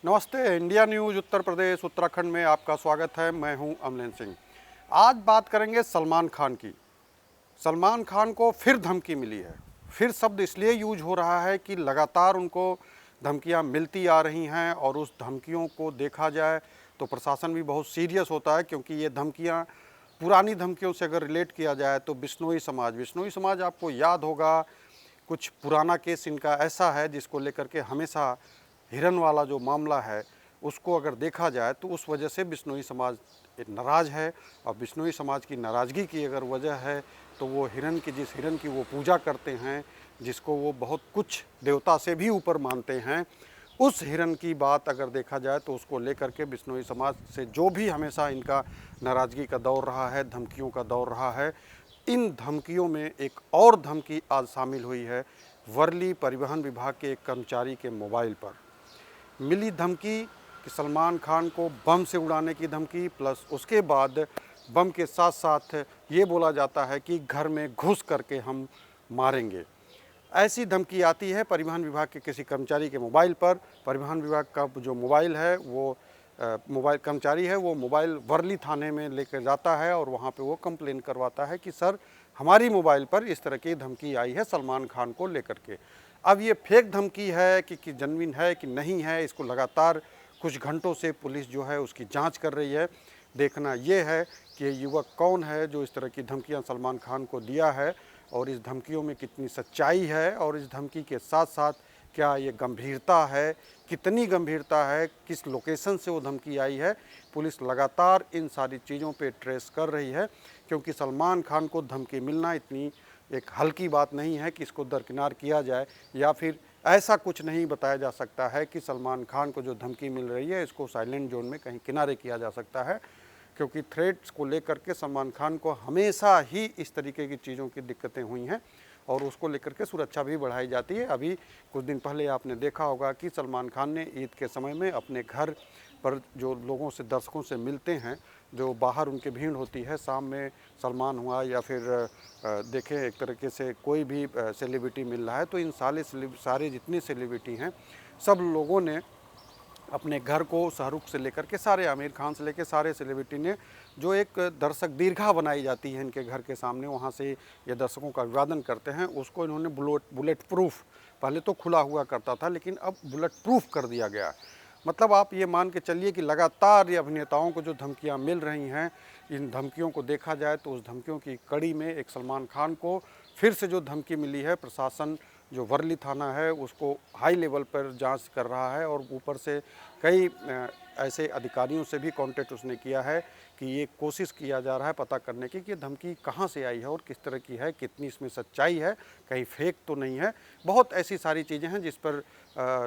नमस्ते। India news Uttar Pradesh Uttarakhand में आपका स्वागत है। मैं हूं अमलेन सिंह। आज बात करेंगे सलमान खान की। सलमान खान को फिर धमकी मिली है। फिर शब्द इसलिए यूज हो रहा है कि लगातार उनको धमकियां मिलती आ रही हैं और उस धमकियों को देखा जाए तो प्रशासन भी बहुत सीरियस होता है, क्योंकि ये धमकियां पुरानी धमकियों से अगर रिलेट किया जाए तो बिश्नोई समाज आपको याद होगा। कुछ पुराना केस इनका ऐसा है जिसको लेकर के हमेशा हिरन वाला जो मामला है उसको अगर देखा जाए तो उस वजह से बिश्नोई समाज नाराज़ है। और बिश्नोई समाज की नाराज़गी की अगर वजह है तो वो जिस हिरन की वो पूजा करते हैं, जिसको वो बहुत कुछ देवता से भी ऊपर मानते हैं, उस हिरन की बात अगर देखा जाए तो उसको लेकर के बिश्नोई समाज से जो भी हमेशा इनका नाराज़गी का दौर रहा है, धमकियों का दौर रहा है, इन धमकियों में एक और धमकी आज शामिल हुई है। वर्ली परिवहन विभाग के एक कर्मचारी के मोबाइल पर मिली धमकी कि सलमान खान को बम से उड़ाने की धमकी, प्लस उसके बाद बम के साथ साथ ये बोला जाता है कि घर में घुस करके हम मारेंगे। ऐसी धमकी आती है परिवहन विभाग के किसी कर्मचारी के मोबाइल पर। परिवहन विभाग का जो मोबाइल है वो मोबाइल कर्मचारी है, वो मोबाइल वर्ली थाने में लेकर जाता है और वहाँ पे वो कंप्लेन करवाता है कि सर, हमारी मोबाइल पर इस तरह की धमकी आई है सलमान खान को लेकर के। अब ये फेक धमकी है कि जेन्युइन है कि नहीं है, इसको लगातार कुछ घंटों से पुलिस जो है उसकी जांच कर रही है। देखना ये है कि ये युवक कौन है जो इस तरह की धमकियां सलमान खान को दिया है और इस धमकियों में कितनी सच्चाई है, और इस धमकी के साथ साथ क्या ये गंभीरता है, कितनी गंभीरता है, किस लोकेशन से वो धमकी आई है। पुलिस लगातार इन सारी चीज़ों पे ट्रेस कर रही है, क्योंकि सलमान खान को धमकी मिलना इतनी एक हल्की बात नहीं है कि इसको दरकिनार किया जाए, या फिर ऐसा कुछ नहीं बताया जा सकता है कि सलमान खान को जो धमकी मिल रही है इसको साइलेंट जोन में कहीं किनारे किया जा सकता है। क्योंकि थ्रेट्स को लेकर के सलमान खान को हमेशा ही इस तरीके की चीज़ों की दिक्कतें हुई हैं और उसको लेकर के सुरक्षा भी बढ़ाई जाती है। अभी कुछ दिन पहले आपने देखा होगा कि सलमान खान ने ईद के समय में अपने घर पर जो लोगों से, दर्शकों से मिलते हैं, जो बाहर उनकी भीड़ होती है, शाम में सलमान हुआ या फिर देखें एक तरीके से कोई भी सेलिब्रिटी मिल रहा है तो इन सारे जितने सेलिब्रिटी हैं सब लोगों ने अपने घर को, शाहरुख से लेकर के सारे, आमिर खान से लेकर सारे सेलिब्रिटी ने जो एक दर्शक दीर्घा बनाई जाती है इनके घर के सामने, वहाँ से ये दर्शकों का अभिवादन करते हैं, उसको इन्होंने बुलेट प्रूफ, पहले तो खुला हुआ करता था लेकिन अब बुलेट प्रूफ कर दिया गया। मतलब आप ये मान के चलिए कि लगातार ये अभिनेताओं को जो धमकियां मिल रही हैं, इन धमकियों को देखा जाए तो उस धमकियों की कड़ी में एक सलमान खान को फिर से जो धमकी मिली है, प्रशासन जो वर्ली थाना है उसको हाई लेवल पर जांच कर रहा है और ऊपर से कई ऐसे अधिकारियों से भी कांटेक्ट उसने किया है कि ये कोशिश किया जा रहा है पता करने की कि धमकी कहाँ से आई है और किस तरह की है, कितनी इसमें सच्चाई है, कहीं फेक तो नहीं है। बहुत ऐसी सारी चीज़ें हैं जिस पर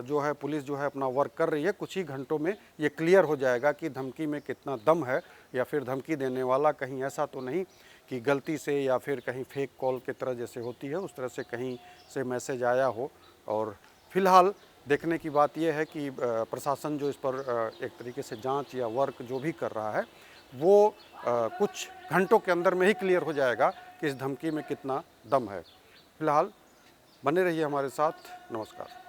जो है पुलिस जो है अपना वर्क कर रही है। कुछ ही घंटों में ये क्लियर हो जाएगा कि धमकी में कितना दम है, या फिर धमकी देने वाला कहीं ऐसा तो नहीं कि गलती से या फिर कहीं फेक कॉल की तरह जैसे होती है उस तरह से कहीं से मैसेज आया हो। और फिलहाल देखने की बात यह है कि प्रशासन जो इस पर एक तरीके से जांच या वर्क जो भी कर रहा है वो कुछ घंटों के अंदर में ही क्लियर हो जाएगा कि इस धमकी में कितना दम है। फिलहाल बने रहिए हमारे साथ। नमस्कार।